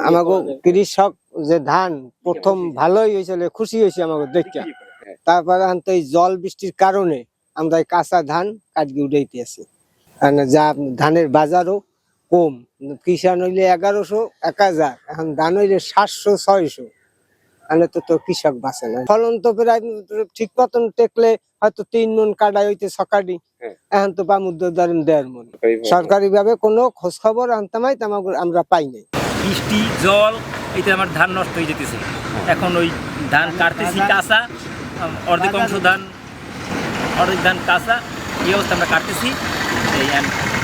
আমাকে কৃষক যে ধান প্রথম ভালোই হয়েছিল, খুশি হয়েছে আমাকে দেখা। তারপরে এই জল বৃষ্টির কারণে আমরা এই কাঁচা ধান কাটকে উঠাইতে আছি। যা ধানের বাজারও কম, কিষান হইলে 1100 1000, এখন ধান হইলে 700 600। তাহলে তো কৃষক বাঁচে না। ফলন তো প্রায় ঠিক মতন টেকলে হয়তো 3 মণ কাটাই হইতে সকাটি, এখন তো পামুদ্র ধরেন 1.5 মণ। সরকারি ভাবে কোনো খোঁজ খবর আনতামাই আমরা পাই নাই। বৃষ্টি জল এতে আমার ধান নষ্ট হয়ে যেতেছে। এখন ওই ধান কাটতেছি কাঁচা, অর্ধেক ধান কাঁচা, এই অবস্থা আমরা কাটতেছি।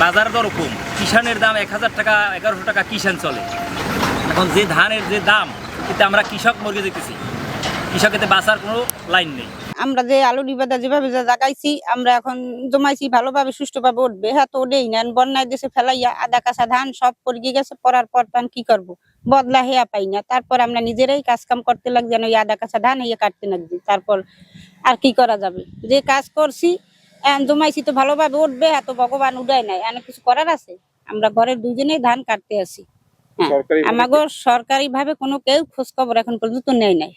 বাজার দরও কম, কিষানের দাম 1000 টাকা 1100 টাকা কিষান চলে। এখন যে ধানের যে দাম, এতে আমরা কৃষক মরে যেতেছি, কৃষকেতে বাঁচার কোনো লাইন নেই। আমরা যে আলু ডিবাদা যেভাবে জাগাইছি, আমরা এখন জমাইছি ভালোভাবে সুষ্ঠুভাবে উঠবে, হ্যাঁ তো ওঠেই না। বন্যায় দেশে ফেলাইয়া আদা কাঁচা ধান সব পড়ে গেছে, পড়ার পর ধান কি করবো, বদলা হেয়া পাই না। তারপর আমরা নিজেরাই কাজ কাম করতে লাগছি, যেন ওই আদা কাঁচা ধান হইয়া কাটতে লাগছি। তারপর আর কি করা যাবে, যে কাজ করছি জমাইছি তো ভালোভাবে উঠবে, এত ভগবান উঠায় নাই, অনেক কিছু করার আছে। আমরা ঘরের দুজনেই ধান কাটতে আসি। হ্যাঁ, আমাকে সরকারি ভাবে কোনো কেউ খোঁজ খবর এখন পর্যন্ত নেয় নাই।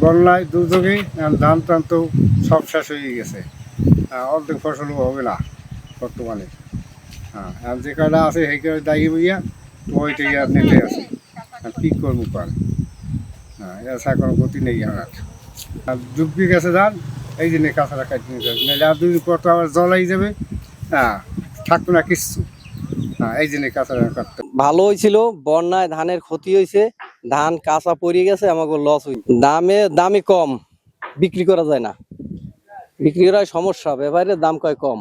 বন্যায় দুর্যোগে ধান টান তো সব শেষ হয়ে গেছে, অর্ধেক ফসলও হবে না বর্তমানে। হ্যাঁ, যে কটা আছে সেই কটা দায়ী বইয়া তো ওইটাই আর নিতে আছে, আর কী করবো পার। হ্যাঁ, এছাড়া কোনো গতি নেই আমার। আর ডুবি গেছে ধান, এই জন্য কাঁচাটা কাটি নিতে হবে, নাহলে আর 2 দিন পর তো আবার জলাই যাবে। হ্যাঁ, থাকতো না কিচ্ছু। হ্যাঁ, এই জন্য কাঁচাটা কাটতে। ভালো হয়েছিল, বন্যায় ধানের ক্ষতি হয়েছে, ধান কাঁচা পড়ে গেছে, আমাকে লস হয়েছে। দামে কম, বিক্রি করা যায় না, বিক্রি করার সমস্যা, ব্যাপারে দাম কয় কম।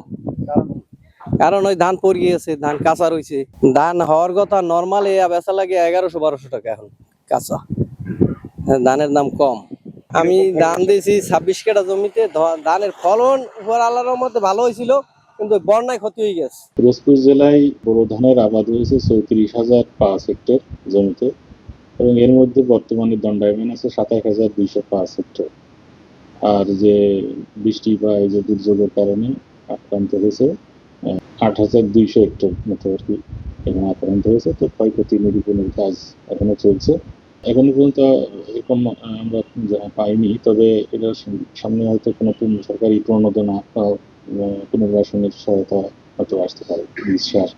কারণ ওই ধান পড়ে গেছে, ধান কাঁচা রয়েছে। ধান হওয়ার কথা নর্মাল বেচা লাগে 1100-1200 টাকা, এখন কাঁচা ধানের দাম কম। আমি ধান দিয়েছি 26 কাঠা জমিতে, ধানের ফলন উপর আল্লাহর মধ্যে ভালো হয়েছিল, কিন্তু বন্যায় ক্ষতি হয়ে গেছে। পিরোজপুর জেলায় বোরো ধানের আবাদ হয়েছে 34,005 হেক্টর জমিতে, এবং এর মধ্যে বর্তমানে দণ্ডায়মান আছে 27,205 হেক্টর। আর যে বৃষ্টি বা এই যে দুর্যোগের কারণে আক্রান্ত হয়েছে 8,200 হেক্টর মতো আর কি এখানে আক্রান্ত হয়েছে। তো ক্ষয়ক্ষতি নিরূপণের কাজ এখনো চলছে। এখনো পর্যন্ত এরকম আমরা পাইনি, তবে এটার সামনে হয়তো কোনো সরকারি প্রণোদনা বা পুনর্বাসনের সহায়তা হয়তো আসতে পারে, বিশ্বাস।